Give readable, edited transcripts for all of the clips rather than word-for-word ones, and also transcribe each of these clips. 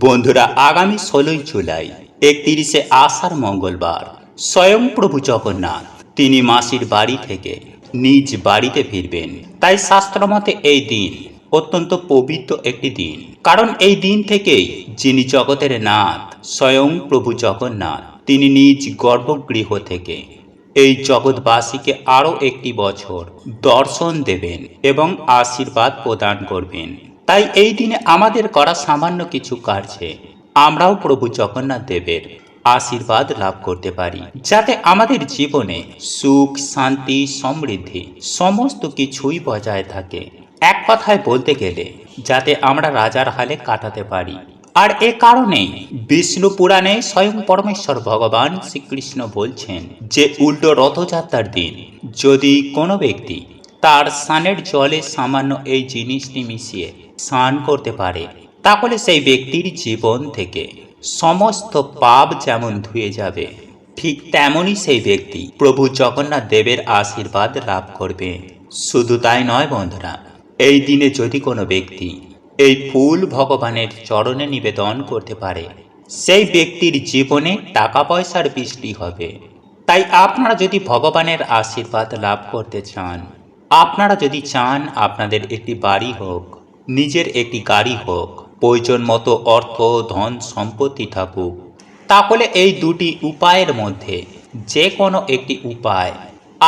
বন্ধুরা, আগামী 16ই জুলাই 31শে আষাঢ় মঙ্গলবার স্বয়ং প্রভু জগন্নাথ তিনি মাসির বাড়ি থেকে নিজ বাড়িতে ফিরবেন। তাই শাস্ত্রমতে এই দিন অত্যন্ত পবিত্র একটি দিন, কারণ এই দিন থেকেই যিনি জগতের নাথ স্বয়ং প্রভু জগন্নাথ তিনি নিজ গর্ভগৃহ থেকে এই জগৎবাসীকে আরও একটি বছর দর্শন দেবেন এবং আশীর্বাদ প্রদান করবেন। তাই এই দিনে আমাদের করা সামান্য কিছু কার্যে আমরাও প্রভু জগন্নাথ দেবের আশীর্বাদ লাভ করতে পারি, যাতে আমাদের জীবনে সুখ, শান্তি, সমৃদ্ধি সমস্ত কিছুই বজায় থাকে। এক কথায় বলতে গেলে যাতে আমরা রাজার হালে কাটাতে পারি। আর এ কারণেই বিষ্ণু পুরাণে স্বয়ং পরমেশ্বর ভগবান শ্রীকৃষ্ণ বলছেন যে উল্টো রথযাত্রার দিন যদি কোনো ব্যক্তি তার স্নানের জলে সামান্য এই জিনিসটি মিশিয়ে স্নান করতে পারে, তাহলে সেই ব্যক্তির জীবন থেকে সমস্ত পাপ যেমন ধুয়ে যাবে, ঠিক তেমনই সেই ব্যক্তি প্রভু জগন্নাথ দেবের আশীর্বাদ লাভ করবে। শুধু তাই নয় বন্ধুরা, এই দিনে যদি কোনো ব্যক্তি এই ফুল ভগবানের চরণে নিবেদন করতে পারে, সেই ব্যক্তির জীবনে টাকা পয়সার বৃষ্টি হবে। তাই আপনারা যদি ভগবানের আশীর্বাদ লাভ করতে চান, আপনারা যদি চান আপনাদের একটি বাড়ি হোক, নিজের একটি গাড়ি হোক, প্রয়োজন মতো অর্থ, ধন, সম্পত্তি থাকুক, তাহলে এই দুটি উপায়ের মধ্যে যে কোনো একটি উপায়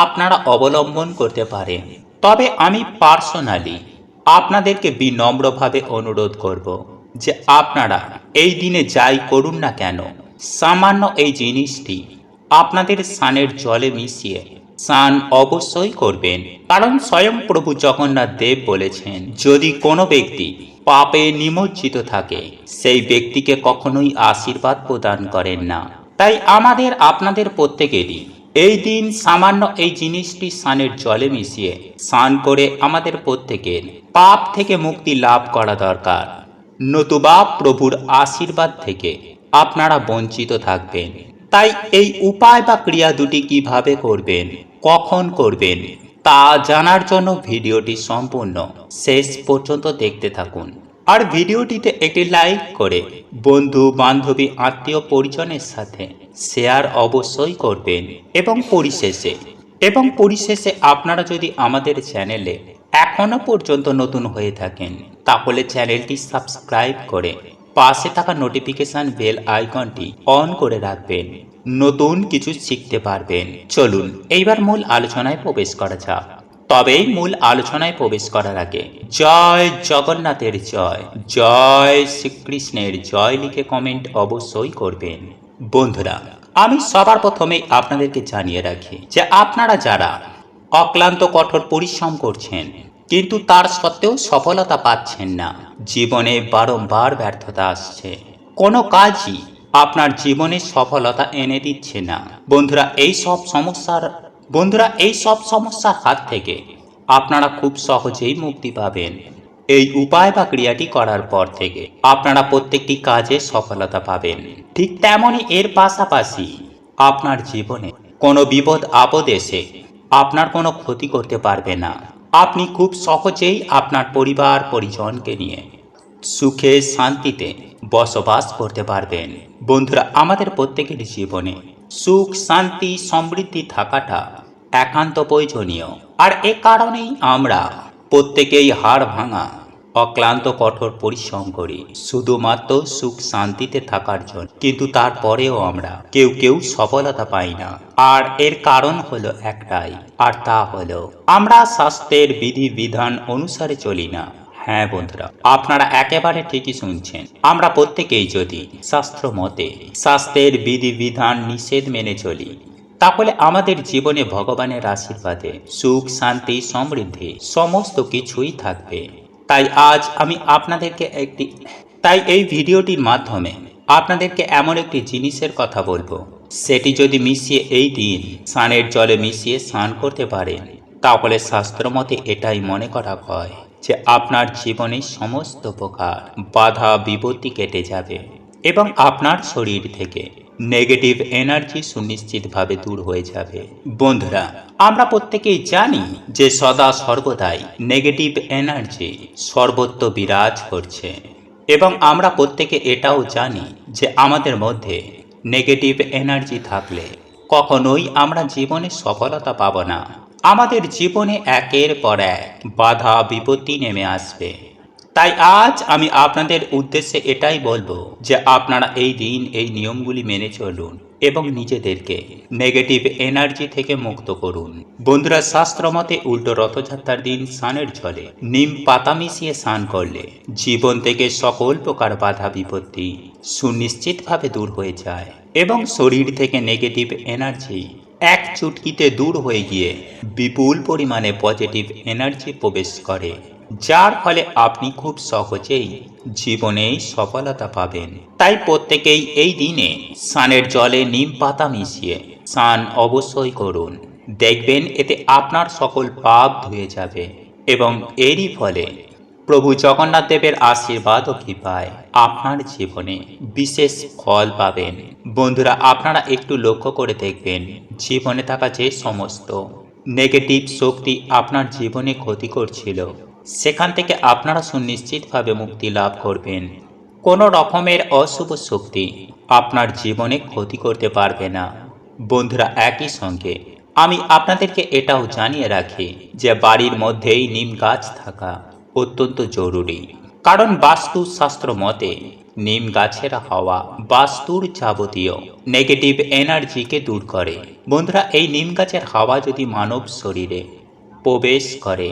আপনারা অবলম্বন করতে পারেন। তবে আমি পার্সোনালি আপনাদেরকে বিনম্রভাবে অনুরোধ করব যে আপনারা এই দিনে যাই করুন না কেন, সামান্য এই জিনিসটি আপনাদের স্নানের জলে মিশিয়ে স্নান অবশ্যই করবেন। কারণ স্বয়ং প্রভু জগন্নাথ দেব বলেছেন, যদি কোনো ব্যক্তি পাপে নিমজ্জিত থাকে সেই ব্যক্তিকে কখনোই আশীর্বাদ প্রদান করেন না। তাই আমাদের আপনাদের প্রত্যেকেরই এই দিন সামান্য এই জিনিসটি স্নানের জলে মিশিয়ে স্নান করে আমাদের প্রত্যেকের পাপ থেকে মুক্তি লাভ করা দরকার, নতুবা প্রভুর আশীর্বাদ থেকে আপনারা বঞ্চিত থাকবেন। তাই এই উপায় বা ক্রিয়া দুটি কিভাবে করবেন, কখন করবেন, তা জানার জন্য ভিডিওটি সম্পূর্ণ শেষ পর্যন্ত দেখতে থাকুন। আর ভিডিওটিতে একটি লাইক করে বন্ধু, বান্ধবী, আত্মীয় পরিজনের সাথে শেয়ার অবশ্যই করবেন। এবং পরিশেষে আপনারা যদি আমাদের চ্যানেলে এখনো পর্যন্ত নতুন হয়ে থাকেন, তাহলে চ্যানেলটি সাবস্ক্রাইব করে পাশে থাকা নোটিফিকেশন বেল আইকনটি অন করে রাখবেন, নতুন কিছু শিখতে পারবেন। চলুন এইবার মূল আলোচনায় প্রবেশ করা যাক। তবে মূল আলোচনায় প্রবেশ করার আগে জয় জগন্নাথের জয়, জয় শ্রীকৃষ্ণের জয় লিখে কমেন্ট অবশ্যই করবেন। বন্ধুরা, আমি সবার প্রথমে আপনাদেরকে জানিয়ে রাখি যে আপনারা যারা অক্লান্ত কঠোর পরিশ্রম করছেন কিন্তু তার সত্ত্বেও সফলতা পাচ্ছেন না, জীবনে বারংবার ব্যর্থতা আসছে, কোনো কাজই আপনার জীবনে সফলতা এনে দিচ্ছে না, বন্ধুরা এই সব সমস্যার হাত থেকে আপনারা খুব সহজেই মুক্তি পাবেন। এই উপায় বা ক্রিয়াটি করার পর থেকে আপনারা প্রত্যেকটি কাজে সফলতা পাবেন। ঠিক তেমনই এর পাশাপাশি আপনার জীবনে কোনো বিপদ আপদ এসে আপনার কোনো ক্ষতি করতে পারবে না। আপনি খুব সহজেই আপনার পরিবার পরিজনকে নিয়ে সুখে শান্তিতে বসবাস করতে পারবেন। বন্ধুরা, আমাদের প্রত্যেকের জীবনে সুখ, শান্তি, সমৃদ্ধি থাকাটা একান্ত প্রয়োজনীয়। আর এ কারণেই আমরা প্রত্যেকেই হাড় ভাঙা অক্লান্ত কঠোর পরিশ্রম করি শুধুমাত্র সুখ শান্তিতে থাকার জন্য, কিন্তু তারপরেও আমরা কেউ সফলতা পাই না। আর এর কারণ হলো একটাই, আর তা হলো আমরা শাস্ত্রের বিধি বিধান অনুসারে চলি না। হ্যাঁ বন্ধুরা, আপনারা একেবারে ঠিকই শুনছেন। আমরা প্রত্যেকেই যদি শাস্ত্র মতে শাস্ত্রের বিধি বিধান নিষেধ মেনে চলি, তাহলে আমাদের জীবনে ভগবানের আশীর্বাদে সুখ, শান্তি, সমৃদ্ধি সমস্ত কিছুই থাকবে। তাই আজ আমি আপনাদেরকে এই ভিডিওটির মাধ্যমে আপনাদেরকে এমন একটি জিনিসের কথা বলবো, সেটি যদি মিশিয়ে এই দিন স্নানের জলে মিশিয়ে স্নান করতে পারেন, তাহলে শাস্ত্রমতে এটাই মনে করা হয় যে আপনার জীবনে সমস্ত প্রকার বাধা বিপত্তি কেটে যাবে এবং আপনার শরীর থেকে নেগেটিভ এনার্জি সুনিশ্চিতভাবে দূর হয়ে যাবে। বন্ধুরা, আমরা প্রত্যেকেই জানি যে সদা সর্বদাই নেগেটিভ এনার্জি সর্বত্র বিরাজ করছে এবং আমরা প্রত্যেকে এটাও জানি যে আমাদের মধ্যে নেগেটিভ এনার্জি থাকলে কখনোই আমরা জীবনে সফলতা পাব না। আমাদের জীবনে একের পর এক বাধা বিপত্তি নেমে আসবে। তাই আজ আমি আপনাদের উদ্দেশ্যে এটাই বলবো যে আপনারা এই দিন এই নিয়মগুলি মেনে চলুন এবং নিজেদেরকে নেগেটিভ এনার্জি থেকে মুক্ত করুন। বন্ধুরা, শাস্ত্র মতে উল্টো রথযাত্রার দিন স্নানের জলে নিম পাতা মিশিয়ে স্নান করলে জীবন থেকে সকল প্রকার বাধা বিপত্তি সুনিশ্চিতভাবে দূর হয়ে যায় এবং শরীর থেকে নেগেটিভ এনার্জি এক চুটকিতে দূর হয়ে গিয়ে বিপুল পরিমাণে পজিটিভ এনার্জি প্রবেশ করে, যার ফলে আপনি খুব সহজেই জীবনে সফলতা পাবেন। তাই প্রত্যেকেই এই দিনে স্নানের জলে নিম পাতা মিশিয়ে স্নান অবশ্যই করুন। দেখবেন এতে আপনার সকল পাপ ধুয়ে যাবে এবং এরই ফলে প্রভু জগন্নাথ দেবের আশীর্বাদ ও কৃপায় আপনার জীবনে বিশেষ ফল পাবেন। বন্ধুরা, আপনারা একটু লক্ষ্য করে দেখবেন জীবনে থাকা যে সমস্ত নেগেটিভ শক্তি আপনার জীবনে ক্ষতি করছিল, সেখান থেকে আপনারা সুনিশ্চিতভাবে মুক্তি লাভ করবেন। কোনো রকমের অশুভ শক্তি আপনার জীবনে ক্ষতি করতে পারবে না। বন্ধুরা, একই সঙ্গে আমি আপনাদেরকে এটাও জানিয়ে রাখি যে বাড়ির মধ্যেই নিম গাছ থাকা অত্যন্ত জরুরি, কারণ বাস্তুশাস্ত্র মতে নিম গাছের হাওয়া বাস্তুর যাবতীয় নেগেটিভ এনার্জিকে দূর করে। বন্ধুরা, এই নিম গাছের হাওয়া যদি মানব শরীরে প্রবেশ করে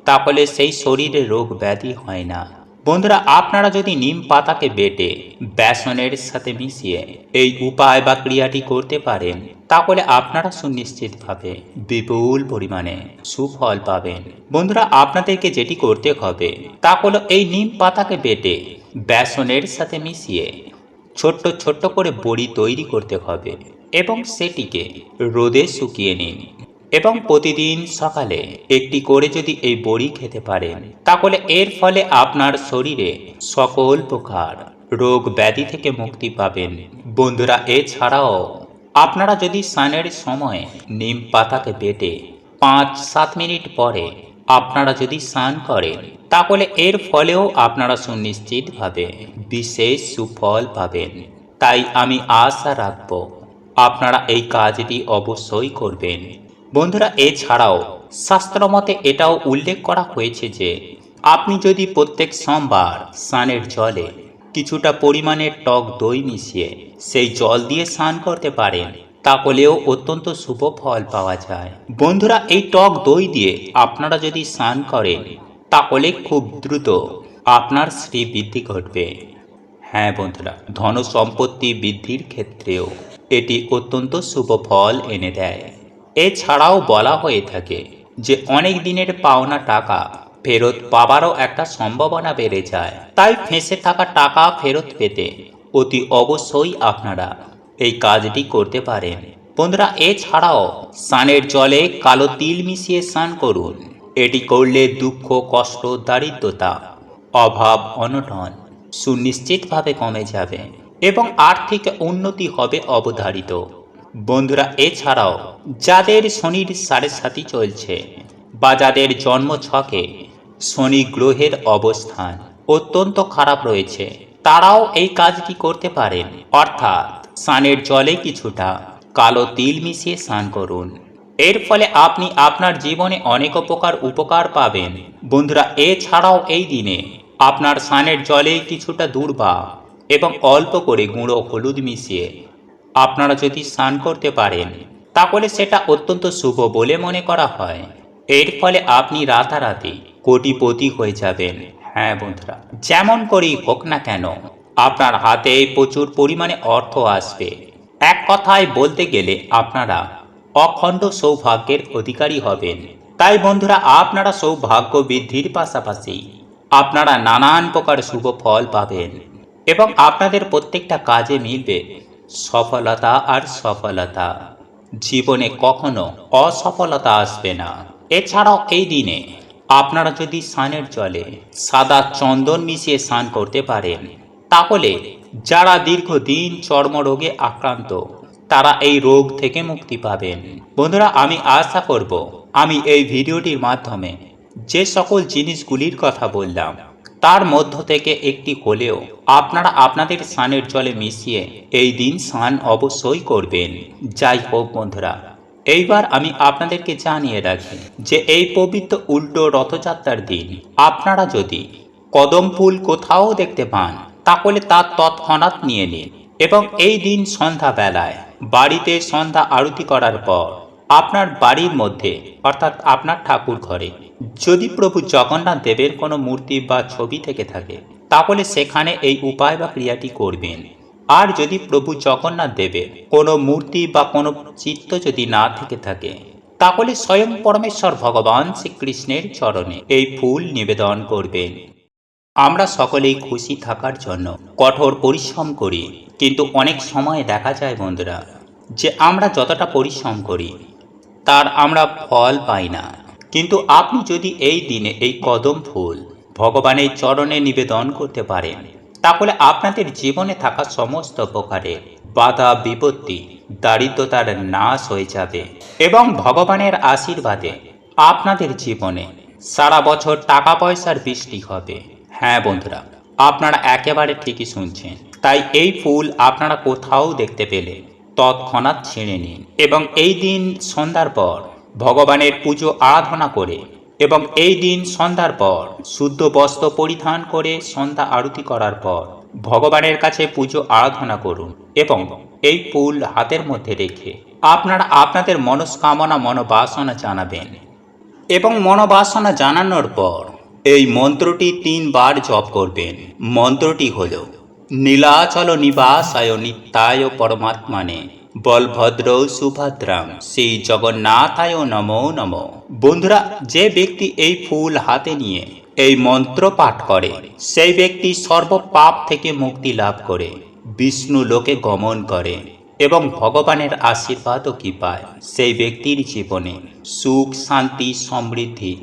তাহলে সেই শরীরে রোগ ব্যাধি হয় না। বন্ধুরা, আপনারা যদি নিম পাতাকে বেটে বেসনের সাথে মিশিয়ে এই উপায় বা ক্রিয়াটি করতে পারেন তাহলে আপনারা সুনিশ্চিতভাবে বিপুল পরিমাণে সুফল পাবেন। বন্ধুরা, আপনাদেরকে যেটি করতে হবে তা হলো এই নিম পাতাকে বেটে বেসনের সাথে মিশিয়ে ছোট্ট ছোট্ট করে বড়ি তৈরি করতে হবে এবং সেটিকে রোদে শুকিয়ে নিন এবং প্রতিদিন সকালে একটি করে যদি এই বড়ি খেতে পারেন তাহলে এর ফলে আপনার শরীরে সকল প্রকার রোগ ব্যাধি থেকে মুক্তি পাবেন। বন্ধুরা, এছাড়াও আপনারা যদি স্নানের সময় নিম পাতাকে বেটে 5-7 মিনিট পরে আপনারা যদি স্নান করেন তাহলে এর ফলেও আপনারা সুনিশ্চিতভাবে বিশেষ সুফল পাবেন। তাই আমি আশা রাখব আপনারা এই কাজটি অবশ্যই করবেন। বন্ধুরা, এছাড়াও শাস্ত্রমতে এটাও উল্লেখ করা হয়েছে যে আপনি যদি প্রত্যেক সোমবার স্নানের জলে কিছুটা পরিমাণের টক দই মিশিয়ে সেই জল দিয়ে স্নান করতে পারেন তাহলেও অত্যন্ত শুভ ফল পাওয়া যায়। বন্ধুরা, এই টক দই দিয়ে আপনারা যদি স্নান করেন তাহলে খুব দ্রুত আপনার শ্রী বৃদ্ধি ঘটবে। হ্যাঁ বন্ধুরা, ধন সম্পত্তি বৃদ্ধির ক্ষেত্রেও এটি অত্যন্ত শুভ ফল এনে দেয়। এছাড়াও বলা হয়ে থাকে যে অনেক দিনের পাওনা টাকা ফেরত পাবারও একটা সম্ভাবনা বেড়ে যায়। তাই ফেঁসে থাকা টাকা ফেরত পেতে অতি অবশ্যই আপনারা এই কাজটি করতে পারেন। বন্ধুরা, এছাড়াও স্নানের জলে কালো তিল মিশিয়ে স্নান করুন। এটি করলে দুঃখ কষ্ট দারিদ্রতা অভাব অনটন সুনিশ্চিতভাবে কমে যাবে এবং আর্থিক উন্নতি হবে অবধারিত। বন্ধুরা, এছাড়াও যাদের শনির 7.5 চলছে বা যাদের জন্ম ছকে শনি গ্রহের অবস্থান অত্যন্ত খারাপ রয়েছে তারাও এই কাজটি করতে পারেন, অর্থাৎ স্নানের জলে কিছুটা কালো তিল মিশিয়ে স্নান করুন। এর ফলে আপনি আপনার জীবনে অনেক প্রকার উপকার পাবেন। বন্ধুরা, এছাড়াও এই দিনে আপনার স্নানের জলে কিছুটা দূর্বা এবং অল্প করে গুঁড়ো হলুদ মিশিয়ে আপনারা যদি স্নান করতে পারেন তাহলে সেটা অত্যন্ত শুভ বলে মনে করা হয়। এর ফলে আপনি রাতারাতি কোটিপতি হয়ে যাবেন। হ্যাঁ বন্ধুরা, যেমন করেই হোক না কেন আপনার হাতে প্রচুর পরিমাণে অর্থ আসবে। এক কথায় বলতে গেলে আপনারা অখণ্ড সৌভাগ্যের অধিকারী হবেন। তাই বন্ধুরা, আপনারা সৌভাগ্য বৃদ্ধির পাশাপাশি আপনারা নানান প্রকার শুভ ফল পাবেন এবং আপনাদের প্রত্যেকটা কাজে মিলবে সফলতা আর সফলতা। জীবনে কখনো অসফলতা আসবে না। এছাড়াও এই দিনে আপনারা যদি স্নানের জলে সাদা চন্দন মিশিয়ে স্নান করতে পারেন তাহলে যারা দীর্ঘদিন চর্মরোগে আক্রান্ত তারা এই রোগ থেকে মুক্তি পাবেন। বন্ধুরা, আমি আশা করব আমি এই ভিডিওটির মাধ্যমে যে সকল জিনিসগুলির কথা বললাম তার মধ্য থেকে একটি হলেও আপনারা আপনাদের স্নানের জলে মিশিয়ে এই দিন স্নান অবশ্যই করবেন। যাই হোক বন্ধুরা, এইবার আমি আপনাদেরকে জানিয়ে রাখি যে এই পবিত্র উল্টো রথযাত্রার দিন আপনারা যদি কদম ফুল কোথাও দেখতে পান তাহলে তা তৎক্ষণাৎ নিয়ে নিন এবং এই দিন সন্ধ্যাবেলায় বাড়িতে সন্ধ্যা আরতি করার পর আপনার বাড়ির মধ্যে অর্থাৎ আপনার ঠাকুর ঘরে যদি প্রভু জগন্নাথ দেবের কোনো মূর্তি বা ছবি থেকে থাকে তাহলে সেখানে এই উপায় বা ক্রিয়াটি করবেন। আর যদি প্রভু জগন্নাথ দেবের কোনো মূর্তি বা কোনো চিত্র যদি না থেকে থাকে তাহলে স্বয়ং পরমেশ্বর ভগবান শ্রীকৃষ্ণের চরণে এই ফুল নিবেদন করবেন। আমরা সকলেই খুশি থাকার জন্য কঠোর পরিশ্রম করি, কিন্তু অনেক সময় দেখা যায় বন্ধুরা যে আমরা যতটা পরিশ্রম করি তার আমরা ফল পাই না। কিন্তু আপনি যদি এই দিনে এই কদম ফুল ভগবানের চরণে নিবেদন করতে পারেন তাহলে আপনাদের জীবনে থাকা সমস্ত প্রকারের বাধা বিপত্তি দারিদ্রতার নাশ হয়ে যাবে এবং ভগবানের আশীর্বাদে আপনাদের জীবনে সারা বছর টাকা পয়সার বৃষ্টি হবে। হ্যাঁ বন্ধুরা, আপনারা একেবারে ঠিকই শুনছেন। তাই এই ফুল আপনারা কোথাও দেখতে পেলে তৎক্ষণাৎ ছিঁড়ে নিন এবং এই দিন সন্ধ্যার পর ভগবানের পুজো আরাধনা করে এবং এই দিন সন্ধ্যার পর শুদ্ধ বস্ত্র পরিধান করে সন্ধ্যা আরতি করার পর ভগবানের কাছে পুজো আরাধনা করুন এবং এই ফুল হাতের মধ্যে রেখে আপনারা আপনাদের মনস্কামনা মনোবাসনা জানাবেন এবং মনোবাসনা জানানোর পর এই মন্ত্রটি 3 বার জপ করবেন। মন্ত্রটি হল নীলাচল নিবাসায় নিত্যায় পরমাত্মানে বলভদ্র সুভদ্রাম শ্রী জগন্নাথায় নমো নমো। বন্ধুরা, যে ব্যক্তি এই ফুল হাতে নিয়ে এই মন্ত্র পাঠ করে সেই ব্যক্তি সর্ব পাপ থেকে মুক্তি লাভ করে বিষ্ণু লোকে গমন করে এবং ভগবানের আশীর্বাদও কি পায়। সেই ব্যক্তির জীবনে সুখ শান্তি সমৃদ্ধি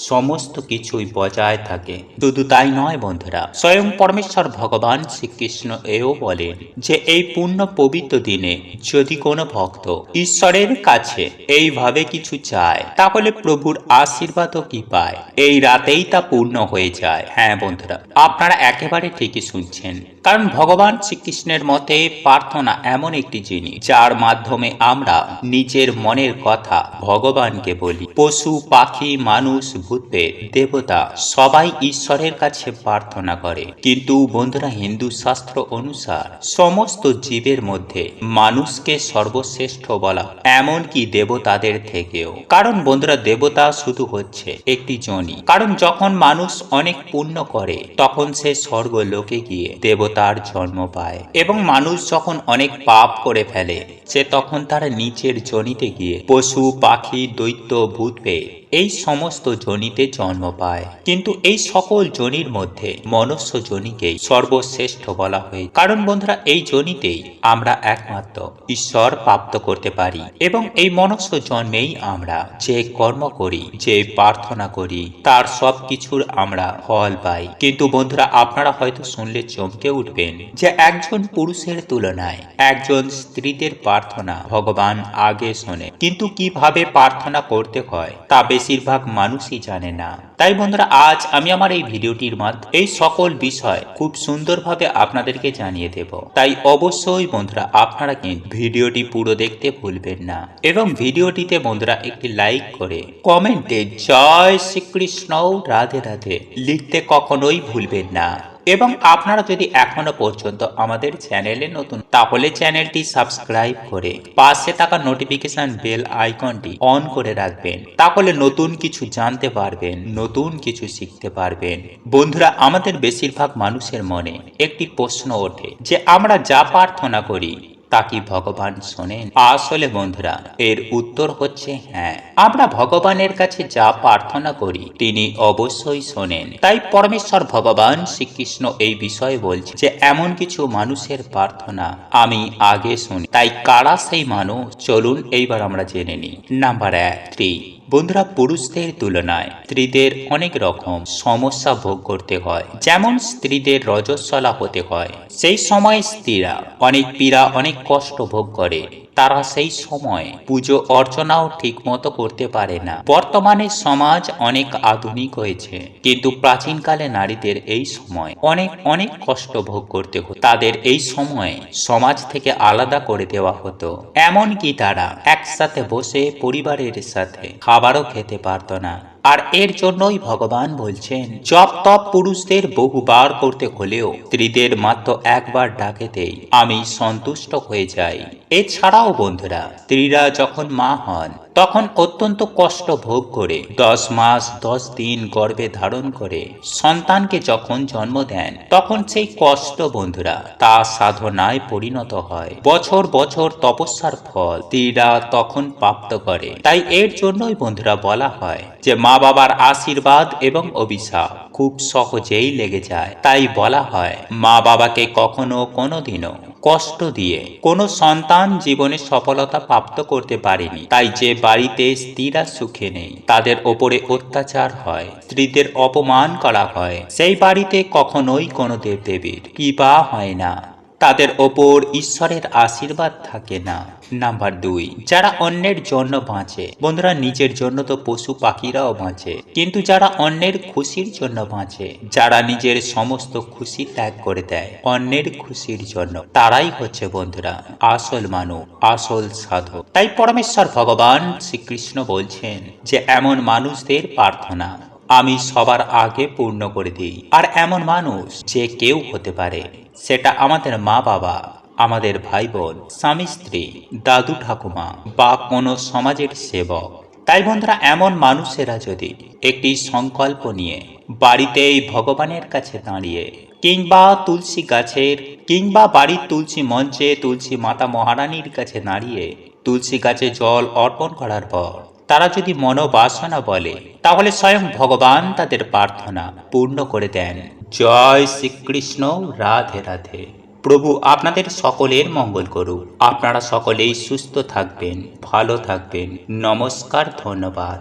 সমস্ত কিছুই বজায় থাকে। শুধু তাই নয় বন্ধুরা, স্বয়ং পরমেশ্বর ভগবান শ্রীকৃষ্ণ এও বলেন যে এই পূর্ণ পবিত্র দিনে যদি কোনো ভক্ত ঈশ্বরের কাছে এইভাবে কিছু চায় তাহলে প্রভুর আশীর্বাদও কি পায়, এই রাতেই তা পূর্ণ হয়ে যায়। হ্যাঁ বন্ধুরা, আপনারা একেবারে ঠিকই শুনছেন, কারণ ভগবান শ্রীকৃষ্ণের মতে প্রার্থনা এমন একটি জিনিস যার মাধ্যমে আমরা নিজের মনের কথা ভগবানকে বলি। পশু পাখি মানুষ ভূতপ্রেত দেবতা সবাই ঈশ্বরের কাছে প্রার্থনা করে, কিন্তু বন্ধুরা হিন্দু শাস্ত্র অনুসার সমস্ত জীবের মধ্যে মানুষকে সর্বশ্রেষ্ঠ বলা, এমনকি দেবতাদের থেকেও। কারণ বন্ধুরা দেবতা শুধু হচ্ছে একটি জনি, কারণ যখন মানুষ অনেক পুণ্য করে তখন সে স্বর্গলোকে গিয়ে দেবতার জন্ম পায় এবং মানুষ যখন অনেক পাপ করে ফেলে সে তখন তার নিচের জনিতে গিয়ে পশু পাখি দৈত্য ভূতপ্রেত এই সমস্ত জনিতে জন্ম পায়। কিন্তু এই সকল জনির মধ্যে মনুষ্য জনিকেই সর্বশ্রেষ্ঠ বলা হয়, কারণ বন্ধুরা এই জনিতেই আমরা একমাত্র ঈশ্বর প্রাপ্ত করতে পারি এবং এই মনুষ্য জন্মেই আমরা যে কর্ম করি যে প্রার্থনা করি তার সব কিছুর আমরা ফল পাই। কিন্তু বন্ধুরা আপনারা হয়তো শুনলে চমকে উঠবেন যে একজন পুরুষের তুলনায় একজন স্ত্রীদের প্রার্থনা ভগবান আগে শোনে, কিন্তু কিভাবে প্রার্থনা করতে হয় তা বেশিরভাগ মানুষই জানে না। তাই বন্ধুরা আজ আমি আমার এই ভিডিওটির মাধ্যমে এই সকল বিষয় খুব সুন্দরভাবে আপনাদেরকে জানিয়ে দেব। তাই অবশ্যই বন্ধুরা আপনারা কিন্তু ভিডিওটি পুরো দেখতে ভুলবেন না এবং ভিডিওটিতে বন্ধুরা একটি লাইক করে কমেন্টে জয় শ্রীকৃষ্ণ রাধে রাধে লিখতে কখনোই ভুলবেন না। এবং আপনারা যদি এখনো পর্যন্ত আমাদের চ্যানেলে নতুন তাহলে চ্যানেলটি সাবস্ক্রাইব করে পাশে থাকা নোটিফিকেশন বেল আইকনটি অন করে রাখবেন, তাহলে নতুন কিছু জানতে পারবেন, নতুন কিছু শিখতে পারবেন। বন্ধুরা আমাদের বেশিরভাগ মানুষের মনে একটি প্রশ্ন ওঠে যে আমরা যা প্রার্থনা করি তা কি ভগবান শোনেন? আসলে বন্ধুরা এর উত্তর হচ্ছে হ্যাঁ, আমরা ভগবানের কাছে যা প্রার্থনা করি তিনি অবশ্যই শোনেন। তাই পরমেশ্বর ভগবান শ্রীকৃষ্ণ এই বিষয়ে বলছে যে এমন কিছু মানুষের প্রার্থনা আমি আগে শুনি। তাই কারা সেই মানুষ চলুন এইবার আমরা জেনে নিই। নাম্বার 1, স্ত্রী। বন্ধুরা পুরুষদের তুলনায় স্ত্রীদের অনেক রকম সমস্যা ভোগ করতে হয়। যেমন স্ত্রীদের রজস্বলা হতে হয়, সেই সময় স্ত্রীরা অনেক পীড়া অনেক কষ্ট ভোগ করে। তারা সেই সময় পুজো অর্চনাও ঠিক মতো করতে পারে না। বর্তমানে সমাজ অনেক আধুনিক হয়েছে, কিন্তু প্রাচীনকালে নারীদের এই সময় অনেক অনেক কষ্ট ভোগ করতে হতো। তাদের এই সময় সমাজ থেকে আলাদা করে দেওয়া হতো, এমনকি তারা একসাথে বসে পরিবারের সাথে খাবারও খেতে পারত না। আর এর জন্যই ভগবান বলছেন, জপ তপ পুরুষদের বহুবার করতে হলেও স্ত্রীদের মাত্র একবার ডাকেতেই আমি সন্তুষ্ট হয়ে যাই। এছাড়াও বন্ধুরা, স্ত্রীরা যখন মা হন তখন অত্যন্ত কষ্ট ভোগ করে 10 মাস 10 দিন গর্ভে ধারণ করে সন্তানকে যখন জন্ম দেন, তখন সেই কষ্ট বন্ধুরা তা সাধনায় পরিণত হয়। বছর বছর তপস্যার ফল স্ত্রীরা তখন প্রাপ্ত করে। তাই এর জন্যই বন্ধুরা বলা হয় যে মা বাবার আশীর্বাদ এবং অভিশাপ খুব সহজেই লেগে যায়। তাই বলা হয়, মা বাবাকে কখনো কোনোদিনও কষ্ট দিয়ে কোনো সন্তান জীবনে সফলতা প্রাপ্ত করতে পারেনি। তাই যে বাড়িতে স্ত্রীরা সুখে নেই, তাদের ওপরে অত্যাচার হয়, স্ত্রীদের অপমান করা হয়, সেই বাড়িতে কখনোই কোনো দেবদেবীর কৃপা হয় না, তাদের ওপর ঈশ্বরের আশীর্বাদ থাকে না। নাম্বার 2, যারা অন্যের জন্য বাঁচে। বন্ধুরা, নিজের জন্য তো পশু পাখিরাও বাঁচে, কিন্তু যারা অন্যের খুশির জন্য বাঁচে, যারা নিজের সমস্ত খুশি ত্যাগ করে দেয় অন্যের খুশির জন্য, তারাই হচ্ছে বন্ধুরা আসল মানুষ, আসল সাধক। তাই পরমেশ্বর ভগবান শ্রীকৃষ্ণ বলছেন যে এমন মানুষদের প্রার্থনা আমি সবার আগে পূর্ণ করে দিই। আর এমন মানুষ যে কেউ হতে পারে, সেটা আমাদের মা বাবা, আমাদের ভাই বোন, স্বামী স্ত্রী, দাদু ঠাকুমা বা কোনো সমাজের সেবক। তাই বন্ধুরা, এমন মানুষেরা যদি একটি সংকল্প নিয়ে বাড়িতেই ভগবানের কাছে দাঁড়িয়ে কিংবা তুলসী গাছের কিংবা বাড়ির তুলসী মঞ্চে তুলসী মাতা মহারানীর কাছে দাঁড়িয়ে তুলসী গাছে জল অর্পণ করার পর তারা যদি মনোবাসনা বলে, তাহলে স্বয়ং ভগবান তাদের প্রার্থনা পূর্ণ করে দেন। জয় শ্রীকৃষ্ণ। রাধে রাধে। প্রভু আপনাদের সকলের মঙ্গল করুক। আপনারা সকলেই সুস্থ থাকবেন, ভালো থাকবেন। নমস্কার, ধন্যবাদ।